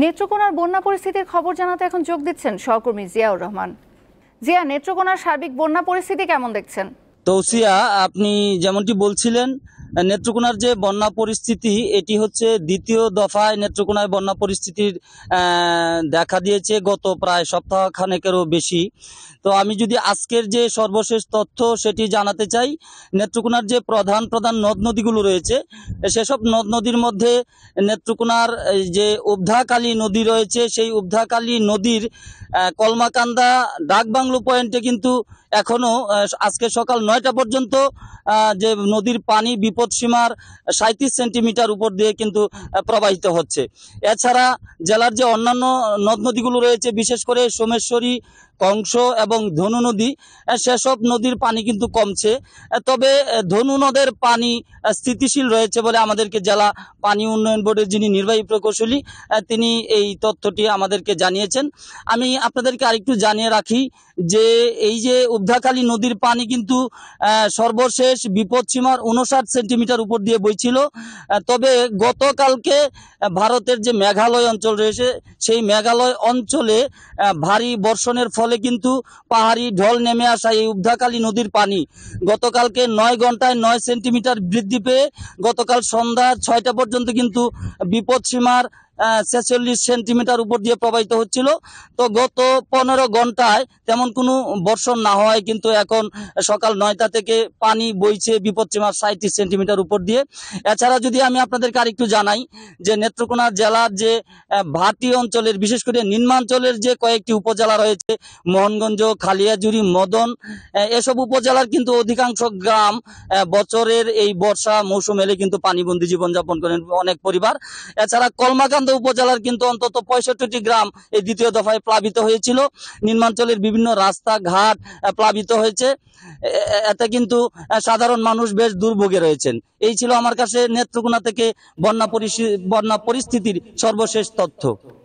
নেত্রকোনার বন্যা পরিস্থিতির খবর জানাতে এখন যোগ দিচ্ছেন সহকর্মী জিয়াউর রহমান। জিয়া, নেত্রকোনার সার্বিক বন্যা পরিস্থিতি কেমন দেখছেন? তৌসিয়া, আপনি যেমনটি বলছিলেন, নেত্রকোনার যে বন্যা পরিস্থিতি, এটি হচ্ছে দ্বিতীয় দফায় নেত্রকোনায় বন্যা পরিস্থিতির দেখা দিয়েছে গত প্রায় সপ্তাহখানেকেরও বেশি। তো আমি যদি আজকের যে সর্বশেষ তথ্য সেটি জানাতে চাই, নেত্রকোনার যে প্রধান প্রধান নদ নদীগুলো রয়েছে, সেসব নদ নদীর মধ্যে নেত্রকোনার যে উবধাকালী নদী রয়েছে, সেই উবধাকালী নদীর কলমাকান্দা ডাকবাংলো পয়েন্টে কিন্তু এখনো আজকে সকাল 9টা পর্যন্ত যে নদীর পানি বিপদসীমার 37 সেন্টিমিটার উপর দিয়ে কিন্তু প্রবাহিত হচ্ছে। এছাড়া জেলার যে অন্যান্য নদ নদীগুলো রয়েছে, বিশেষ করে সোমেশ্বরী, কংস এবং ধনু নদী, সেসব নদীর পানি কিন্তু কমছে। তবে ধনু নদের পানি স্থিতিশীল রয়েছে বলে আমাদেরকে জেলা পানি উন্নয়ন বোর্ডের যিনি নির্বাহী প্রকৌশলী, তিনি এই তথ্যটি আমাদেরকে জানিয়েছেন। আমি আপনাদেরকে আরেকটু জানিয়ে রাখি যে এই যে উবধাকালী নদীর পানি কিন্তু সর্বশেষ বিপদসীমার 59 সেন্টিমিটার উপর দিয়ে বইছিল। তবে গতকালকে ভারতের যে মেঘালয় অঞ্চল রয়েছে, সেই মেঘালয় অঞ্চলে ভারী বর্ষণের ফলে কিন্তু পাহাড়ি ঢল নেমে আসা এই উবধাকালী নদীর পানি গতকালকে 9 ঘন্টায় 9 সেন্টিমিটার বৃদ্ধি পেয়ে গতকাল সন্ধ্যা 6টা পর্যন্ত কিন্তু বিপদসীমার 46 সেন্টিমিটার উপর দিয়ে প্রবাহিত হচ্ছিল। তো গত 15 ঘন্টায় তেমন কোনো বর্ষণ না হয় কিন্তু এখন সকাল 9টা থেকে পানি বইছে বিপদসীমার 37 সেন্টিমিটার উপর দিয়ে। এছাড়া যদি আমি আপনাদেরকে আরেকটু জানাই যে নেত্রকোনা জেলার যে ভাটি অঞ্চলের, বিশেষ করে নিম্নাঞ্চলের যে কয়েকটি উপজেলা রয়েছে, মোহনগঞ্জ, খালিয়াজুড়ি, মদন, এসব উপজেলার কিন্তু অধিকাংশ গ্রাম বছরের এই বর্ষা মৌসুম এলে কিন্তু পানিবন্দী জীবনযাপন করেন অনেক পরিবার। এছাড়া কলমাকান্দা উপজেলার কিন্তু অন্তত 65টি গ্রাম এই দ্বিতীয় দফায় প্লাবিত হয়েছিল। নিম্নাঞ্চলের বিভিন্ন রাস্তাঘাট প্লাবিত হয়েছে। এতে কিন্তু সাধারণ মানুষ বেশ দুর্ভোগে রয়েছেন। এই ছিল আমার কাছে নেত্রকোনা থেকে বন্যা পরিস্থিতির সর্বশেষ তথ্য।